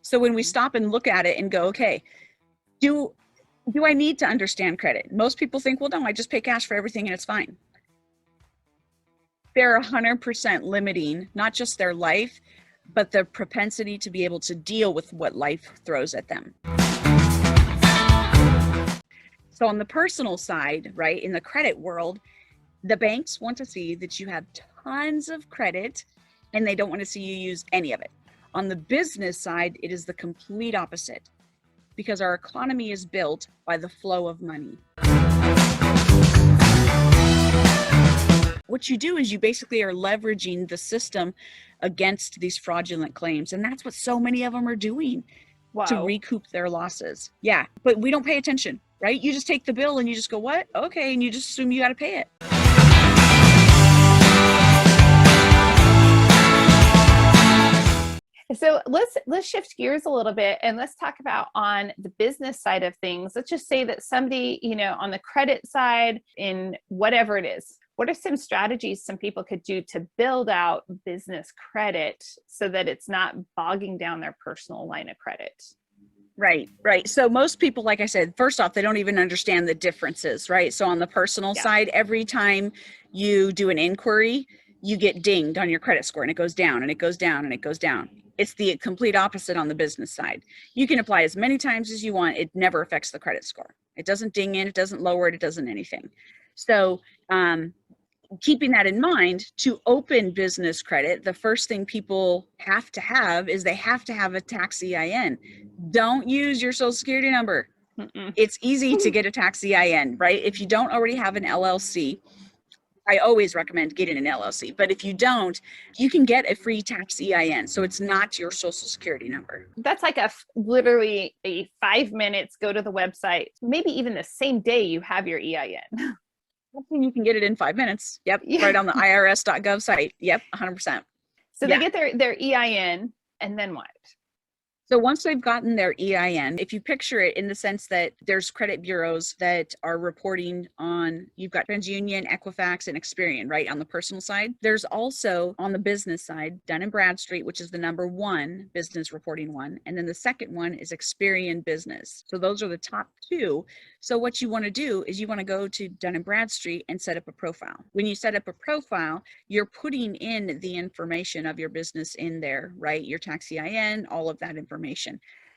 So when we stop and look at it and go, okay, do I need to understand credit? Most people think, well, no, I just pay cash for everything and it's fine. They're 100% limiting not just their life, but the propensity to be able to deal with what life throws at them. So on the personal side, right, in the credit world, the banks want to see that you have tons of credit and they don't want to see you use any of it. On the business side, it is the complete opposite because our economy is built by the flow of money. What you do is you basically are leveraging the system against these fraudulent claims. And that's what so many of them are doing to recoup their losses. Yeah, but we don't pay attention, right? You just take the bill and you just go, what? Okay, and you just assume you got to pay it. So let's shift gears a little bit and let's talk about on the business side of things. Let's just say that somebody, on the credit side, in whatever it is, what are some strategies some people could do to build out business credit so that it's not bogging down their personal line of credit? Right. So most people, like I said, first off, they don't even understand the differences, right? So on the personal side, every time you do an inquiry, you get dinged on your credit score and it goes down and it goes down and it goes down. It's the complete opposite on the business side. You can apply as many times as you want. It never affects the credit score. It doesn't ding it. It doesn't lower it. It doesn't anything. So keeping that in mind, to open business credit, the first thing people have to have is they have to have a tax EIN. Don't use your social security number. It's easy to get a tax EIN, right? If you don't already have an LLC, I always recommend getting an LLC, but if you don't, you can get a free tax EIN. So it's not your social security number. That's like literally a 5 minutes, go to the website, maybe even the same day you have your EIN. You can get it in 5 minutes. Yep. Yeah. Right on the irs.gov site. Yep. 100%. So they get their EIN and then what? So once they've gotten their EIN, if you picture it in the sense that there's credit bureaus that are reporting on, you've got TransUnion, Equifax, and Experian, right, on the personal side. There's also on the business side, Dun & Bradstreet, which is the number one business reporting one. And then the second one is Experian Business. So those are the top two. So what you want to do is you want to go to Dun & Bradstreet and set up a profile. When you set up a profile, you're putting in the information of your business in there, right? Your tax EIN, all of that information.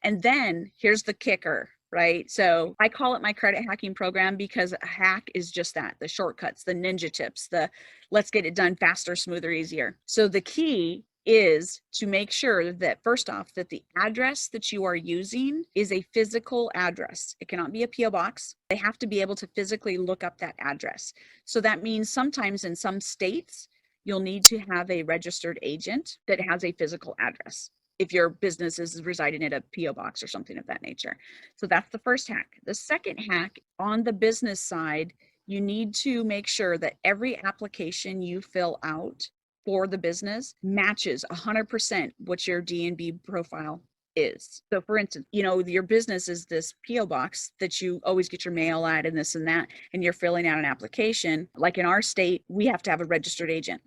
And then here's the kicker, right? So I call it my credit hacking program because a hack is just that, the shortcuts, the ninja tips, the let's get it done faster, smoother, easier. So the key is to make sure that first off, that the address that you are using is a physical address. It cannot be a PO box. They have to be able to physically look up that address. So that means sometimes in some states, you'll need to have a registered agent that has a physical address if your business is residing at a PO box or something of that nature. So that's the first hack. The second hack on the business side, you need to make sure that every application you fill out for the business matches 100% what your D&B profile is. So for instance, your business is this PO box that you always get your mail at and this and that, and you're filling out an application. Like in our state, we have to have a registered agent.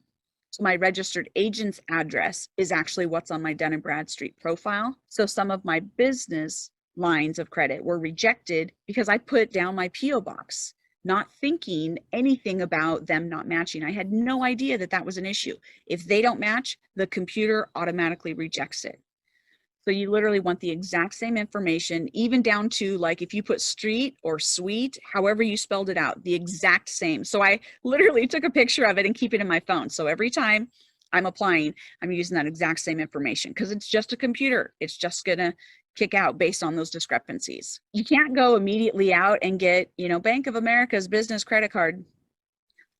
So my registered agent's address is actually what's on my Dun & Bradstreet profile. So some of my business lines of credit were rejected because I put down my PO box, not thinking anything about them not matching. I had no idea that that was an issue. If they don't match, the computer automatically rejects it. So you literally want the exact same information, even down to like if you put street or suite, however you spelled it out, the exact same. So I literally took a picture of it and keep it in my phone. So every time I'm applying, I'm using that exact same information because it's just a computer. It's just going to kick out based on those discrepancies. You can't go immediately out and get, Bank of America's business credit card.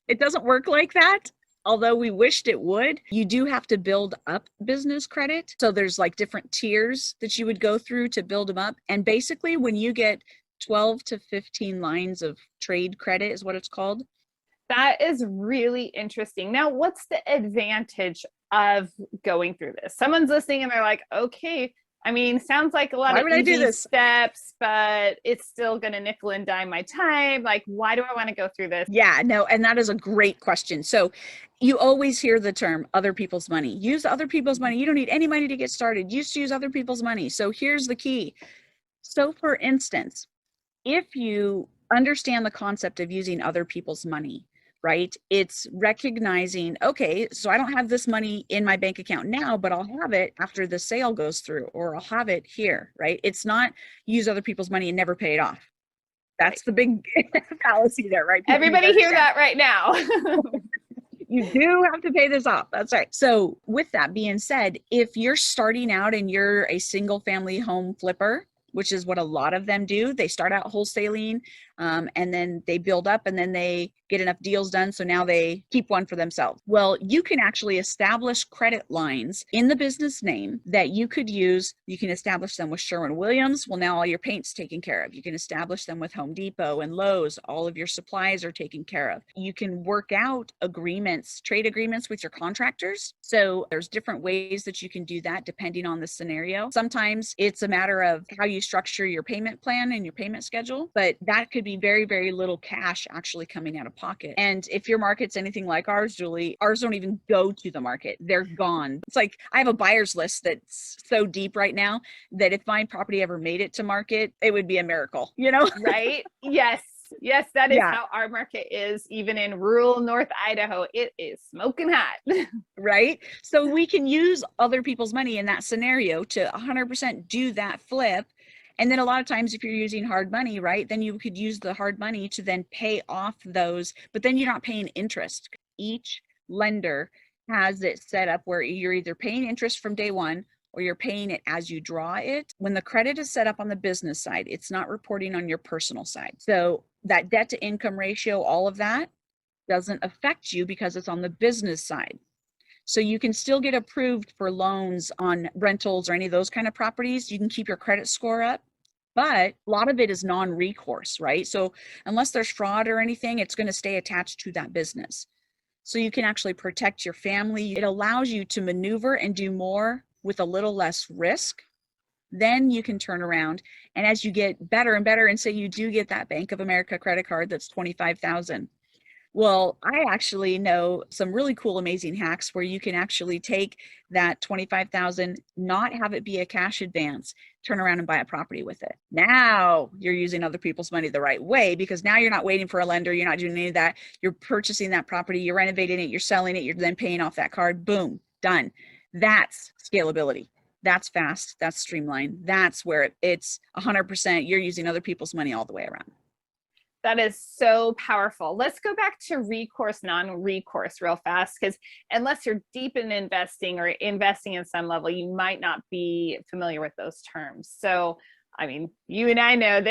It doesn't work like that. Although we wished it would, you do have to build up business credit. So there's like different tiers that you would go through to build them up. And basically when you get 12 to 15 lines of trade credit is what it's called. That is really interesting. Now, what's the advantage of going through this? Someone's listening and they're like, okay, I mean, sounds like a lot Why of would I do easy this? steps, but it's still going to nickel and dime my time. Like, why do I want to go through this? Yeah, no, and that is a great question. So you always hear the term other people's money. Use other people's money. You don't need any money to get started. Just use other people's money. So here's the key. So for instance, if you understand the concept of using other people's money, right? It's recognizing, okay, so I don't have this money in my bank account now, but I'll have it after the sale goes through, or I'll have it here, right? It's not use other people's money and never pay it off. Right. That's the big fallacy there, right? People need to Everybody hear understand. that right now. You do have to pay this off. That's right. So with that being said, if you're starting out and you're a single family home flipper, which is what a lot of them do, they start out wholesaling, and then they build up, and then they get enough deals done, so now they keep one for themselves. Well, you can actually establish credit lines in the business name that you could use. You can establish them with Sherwin-Williams. Well, now all your paint's taken care of. You can establish them with Home Depot and Lowe's. All of your supplies are taken care of. You can work out agreements, trade agreements with your contractors. So there's different ways that you can do that depending on the scenario. Sometimes it's a matter of how you structure your payment plan and your payment schedule, but that could be very, very little cash actually coming out of pocket. And if your market's anything like ours, Julie, ours don't even go to the market. They're gone. It's like I have a buyer's list that's so deep right now that if my property ever made it to market, it would be a miracle, you know? Right? Yes. Yes, that is Yeah. how our market is. Even in rural North Idaho, it is smoking hot. Right? So we can use other people's money in that scenario to 100% do that flip. And then a lot of times if you're using hard money, right, then you could use the hard money to then pay off those, but then you're not paying interest. Each lender has it set up where you're either paying interest from day one or you're paying it as you draw it. When the credit is set up on the business side, it's not reporting on your personal side. So that debt to income ratio, all of that doesn't affect you because it's on the business side. So you can still get approved for loans on rentals or any of those kind of properties. You can keep your credit score up, but a lot of it is non-recourse, right? So unless there's fraud or anything, it's going to stay attached to that business. So you can actually protect your family. It allows you to maneuver and do more with a little less risk. Then you can turn around, and as you get better and better, and say you do get that Bank of America credit card that's $25,000. Well, I actually know some really cool, amazing hacks where you can actually take that 25,000, not have it be a cash advance, turn around and buy a property with it. Now you're using other people's money the right way, because now you're not waiting for a lender. You're not doing any of that. You're purchasing that property, you're renovating it, you're selling it, you're then paying off that card. Boom, done. That's scalability. That's fast. That's streamlined. That's where it's 100%. You're using other people's money all the way around. That is so powerful. Let's go back to recourse, non-recourse real fast, because unless you're deep in investing or investing in some level, you might not be familiar with those terms. So, I mean, you and I know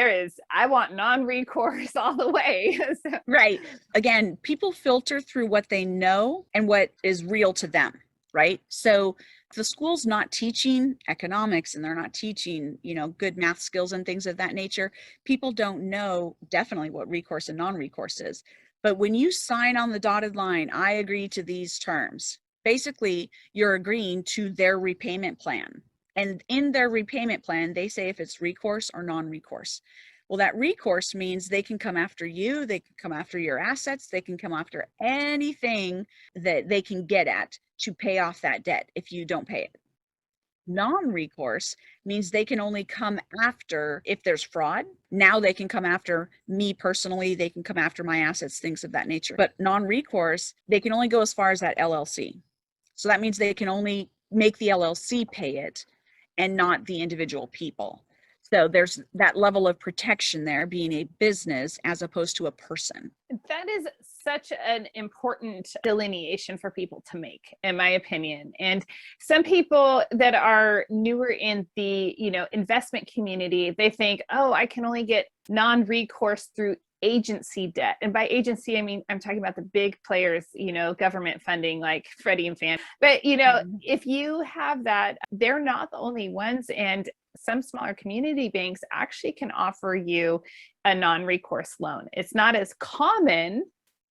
I want non-recourse all the way. So. Right. Again, people filter through what they know and what is real to them, right? So the school's not teaching economics and they're not teaching, good math skills and things of that nature. People don't know definitely what recourse and non-recourse is. But when you sign on the dotted line, I agree to these terms, basically you're agreeing to their repayment plan. And in their repayment plan, they say if it's recourse or non-recourse. Well, that recourse means they can come after you, they can come after your assets, they can come after anything that they can get at to pay off that debt if you don't pay it. Non-recourse means they can only come after if there's fraud. Now they can come after me personally, they can come after my assets, things of that nature. But non-recourse, they can only go as far as that LLC. So that means they can only make the LLC pay it and not the individual people. So there's that level of protection there, being a business as opposed to a person. That is such an important delineation for people to make, in my opinion. And some people that are newer in the, investment community, they think, oh, I can only get non-recourse through agency debt. And by agency, I mean, I'm talking about the big players, government funding like Freddie and Fannie. But, if you have that, they're not the only ones. And some smaller community banks actually can offer you a non-recourse loan. It's not as common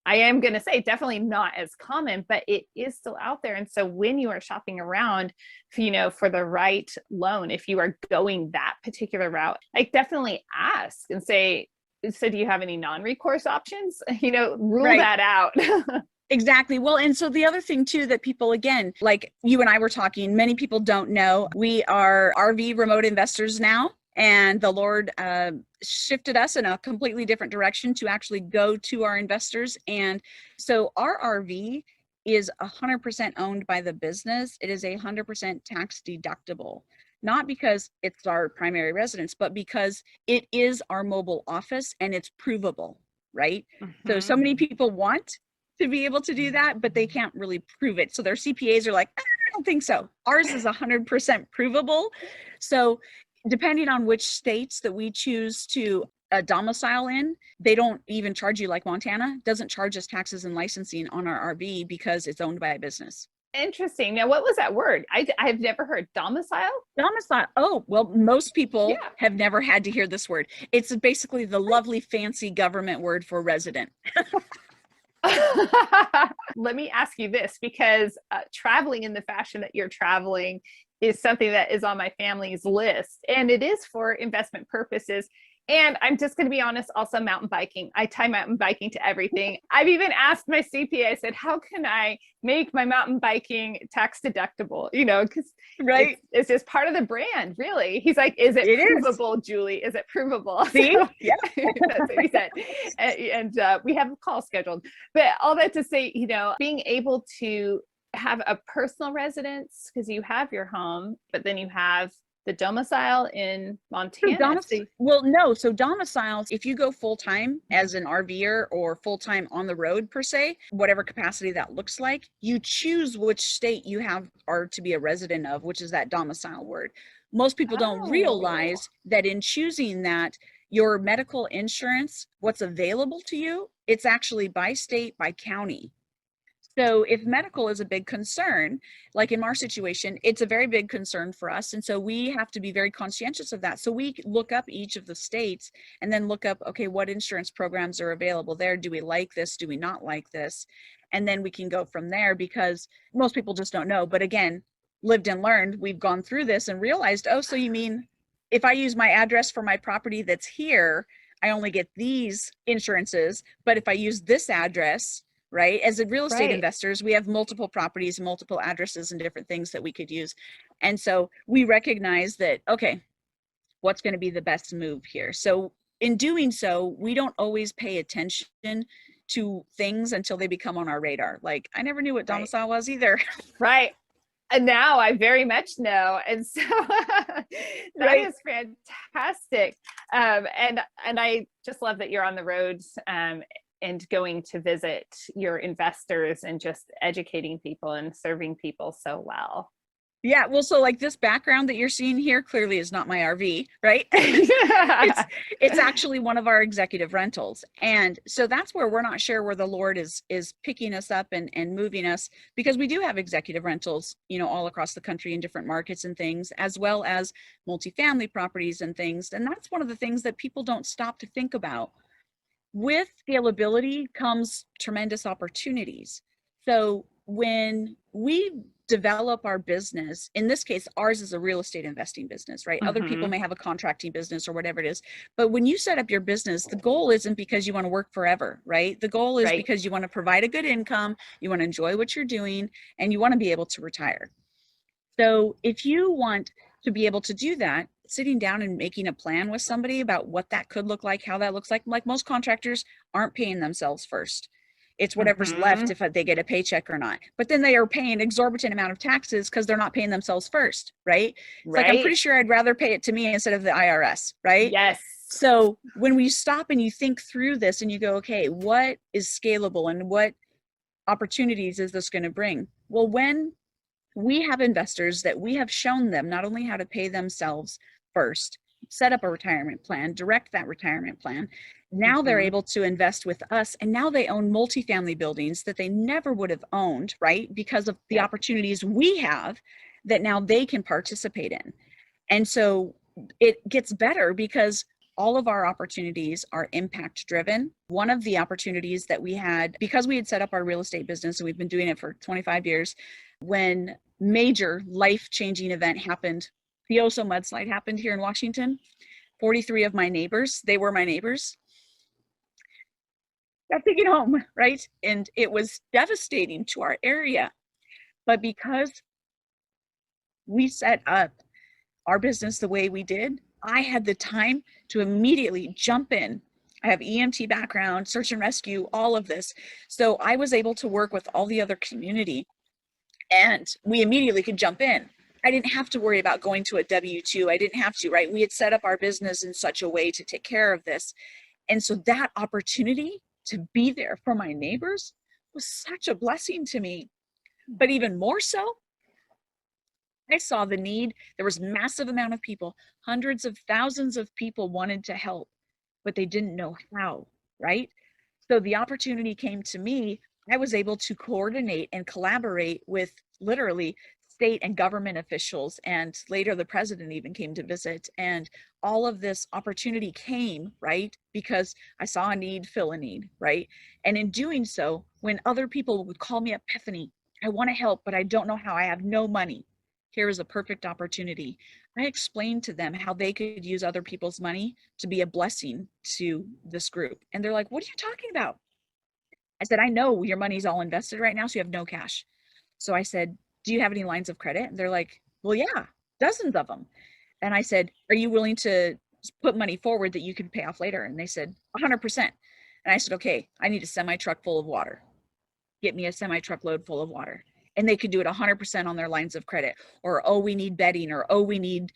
I am going to say definitely not as common, but it is still out there. And so when you are shopping around, for the right loan, if you are going that particular route, like definitely ask and say, so do you have any non-recourse options? Rule Right. that out. Exactly. Well, and so the other thing too that people, again, like you and I were talking, many people don't know, we are RV remote investors now, and the Lord shifted us in a completely different direction to actually go to our investors. And so our RV is 100% owned by the business. It is 100% tax deductible, not because it's our primary residence, but because it is our mobile office and it's provable, right? So many people want to be able to do that, but they can't really prove it. So their CPAs are like, I don't think so. Ours is 100% provable. So depending on which states that we choose to domicile in, they don't even charge you, like Montana doesn't charge us taxes and licensing on our RV because it's owned by a business. Interesting. Now, what was that word? I've never heard domicile. Domicile. Oh, well, most people Yeah. have never had to hear this word. It's basically the lovely fancy government word for resident. Let me ask you this, because traveling in the fashion that you're traveling is something that is on my family's list, and it is for investment purposes. And I'm just going to be honest, also mountain biking. I tie mountain biking to everything. I've even asked my CPA, I said, how can I make my mountain biking tax deductible? Because right, it's just part of the brand, really. He's like, is it provable, Julie? Is it provable? See? So, yeah. That's what he said. And we have a call scheduled. But all that to say, being able to have a personal residence, because you have your home, but then you have the domicile in Montana. So domiciles, if you go full-time as an RVer or full-time on the road per se, whatever capacity that looks like, you choose which state you are to be a resident of, which is that domicile word. Most people don't realize that in choosing that, your medical insurance, what's available to you, it's actually by state, by county. So if medical is a big concern, like in our situation, it's a very big concern for us. And so we have to be very conscientious of that. So we look up each of the states and then look up, okay, what insurance programs are available there? Do we like this? Do we not like this? And then we can go from there, because most people just don't know. But again, lived and learned, we've gone through this and realized, oh, so you mean if I use my address for my property that's here, I only get these insurances. But if I use this address, right, as a real estate investors, we have multiple properties, multiple addresses, and different things that we could use. And so we recognize that, okay, what's going to be the best move here? So in doing so, we don't always pay attention to things until they become on our radar. Like, I never knew what domicile was either. Right. And now I very much know. And so that is fantastic. And I just love that you're on the roads and going to visit your investors and just educating people and serving people so well. Yeah, well, so like this background that you're seeing here clearly is not my RV, right? It's actually one of our executive rentals. And so that's where we're not sure where the Lord is picking us up and moving us, because we do have executive rentals, all across the country in different markets and things, as well as multifamily properties and things. And that's one of the things that people don't stop to think about. With scalability comes tremendous opportunities. So when we develop our business, in this case, ours is a real estate investing business, right? Other people may have a contracting business or whatever it is. But when you set up your business, the goal isn't because you want to work forever, right? The goal is because you want to provide a good income, you want to enjoy what you're doing, and you want to be able to retire. So if you want to be able to do that, sitting down and making a plan with somebody about what that could look like, how that looks like most contractors aren't paying themselves first. It's whatever's left if they get a paycheck or not. But then they are paying exorbitant amount of taxes because they're not paying themselves first, right? It's like, I'm pretty sure I'd rather pay it to me instead of the IRS, right? Yes. So when we stop and you think through this and you go, okay, what is scalable and what opportunities is this going to bring? Well, when we have investors that we have shown them not only how to pay themselves first, set up a retirement plan, direct that retirement plan, now they're able to invest with us, and now they own multifamily buildings that they never would have owned, right? Because of the opportunities we have that now they can participate in. And so it gets better because all of our opportunities are impact driven. One of the opportunities that we had, because we had set up our real estate business and we've been doing it for 25 years, when major life-changing event happened, the Oso mudslide happened here in Washington, 43 of my neighbors, they were my neighbors, got taken home, right? And it was devastating to our area. But because we set up our business the way we did, I had the time to immediately jump in. I have EMT background, search and rescue, all of this. So I was able to work with all the other community and we immediately could jump in. I didn't have to worry about going to a W-2. I didn't have to, right? We had set up our business in such a way to take care of this. And so that opportunity to be there for my neighbors was such a blessing to me. But even more so, I saw the need. There was massive amount of people, hundreds of thousands of people wanted to help, but they didn't know how, right? So the opportunity came to me. I was able to coordinate and collaborate with literally state and government officials, and later the president even came to visit, and all of this opportunity came, right? Because I saw a need, fill a need, right? And in doing so, when other people would call me up, Bethany, I want to help, but I don't know how, I have no money. Here is a perfect opportunity. I explained to them how they could use other people's money to be a blessing to this group. And they're like, what are you talking about? I said, I know your money's all invested right now, so you have no cash. So I said, do you have any lines of credit? And they're like, well, yeah, dozens of them. And I said, are you willing to put money forward that you can pay off later? And they said, 100%. And I said, okay, I need a semi truck full of water. Get me a semi truckload full of water. And they could do it 100% on their lines of credit, or, oh, we need bedding, or, oh, we need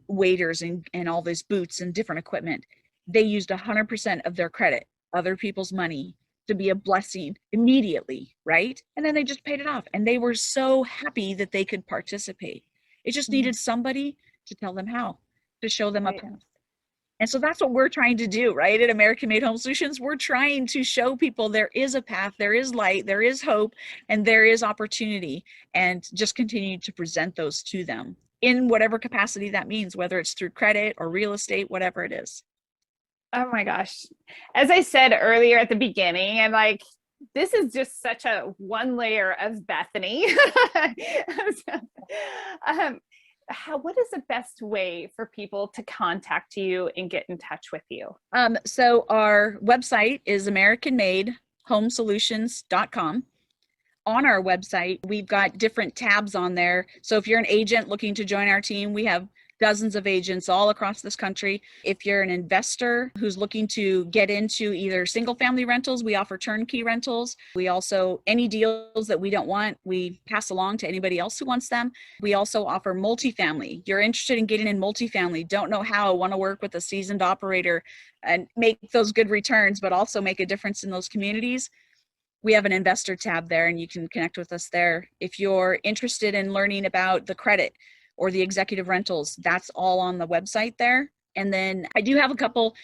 waiters and all this boots and different equipment. They used 100% of their credit, other people's money, to be a blessing immediately, right? And then they just paid it off. And they were so happy that they could participate. It just needed somebody to tell them how, to show them a path. And so that's what we're trying to do, right? At American Made Home Solutions, we're trying to show people there is a path, there is light, there is hope, and there is opportunity, and just continue to present those to them in whatever capacity that means, whether it's through credit or real estate, whatever it is. Oh my gosh. As I said earlier at the beginning, I'm like, this is just such a one layer of Bethany. What is the best way for people to contact you and get in touch with you? So our website is americanmadehomesolutions.com. On our website, we've got different tabs on there. So if you're an agent looking to join our team, we have dozens of agents all across this country. If you're an investor who's looking to get into either single family rentals, we offer turnkey rentals. We also, any deals that we don't want, we pass along to anybody else who wants them. We also offer multifamily. You're interested in getting in multifamily, don't know how, want to work with a seasoned operator and make those good returns, but also make a difference in those communities. We have an investor tab there and you can connect with us there. If you're interested in learning about the credit or the executive rentals, that's all on the website there. And then I do have a couple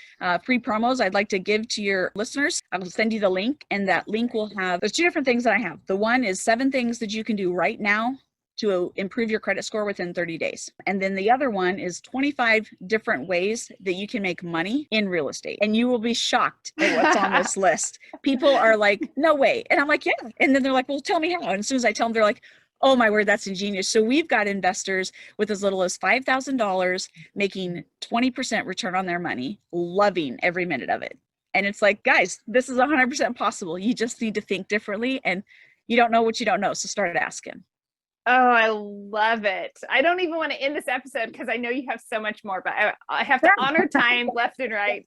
free promos I'd like to give to your listeners. I will send you the link, and that link will have, there's two different things that I have. The one is 7 things that you can do right now to improve your credit score within 30 days. And then the other one is 25 different ways that you can make money in real estate. And you will be shocked at what's on this list. People are like, no way. And I'm like, yeah. And then they're like, well, tell me how. And as soon as I tell them, they're like, oh my word, that's ingenious. So we've got investors with as little as $5,000 making 20% return on their money, loving every minute of it. And it's like, guys, this is 100% possible. You just need to think differently, and you don't know what you don't know. So start asking. Oh, I love it. I don't even want to end this episode because I know you have so much more, but I have to honor time left and right.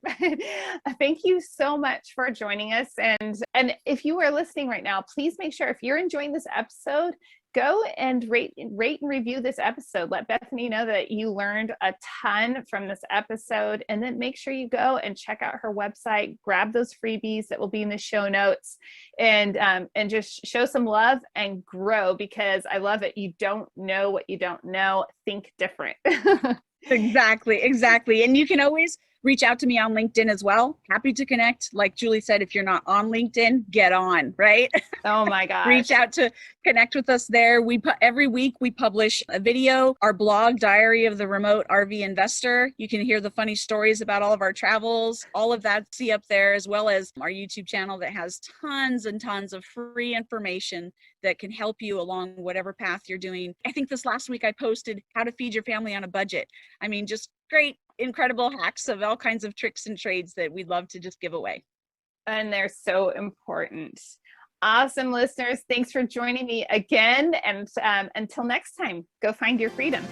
Thank you so much for joining us. And if you are listening right now, please make sure, if you're enjoying this episode, go and rate and review this episode. Let Bethany know that you learned a ton from this episode, and then make sure you go and check out her website, grab those freebies that will be in the show notes, and just show some love and grow, because I love it. You don't know what you don't know. Think different. Exactly. And you can always Reach out to me on LinkedIn as well. Happy to connect. Like Julie said, if you're not on LinkedIn, get on, right? Oh my gosh. Reach out to connect with us there. Every week we publish a video, our blog, Diary of the Remote RV Investor. You can hear the funny stories about all of our travels, all of that see up there, as well as our YouTube channel that has tons and tons of free information that can help you along whatever path you're doing. I think this last week I posted how to feed your family on a budget. I mean, just great, incredible hacks of all kinds of tricks and trades that we'd love to just give away. And they're so important. Awesome, listeners. Thanks for joining me again. And until next time, go find your freedom.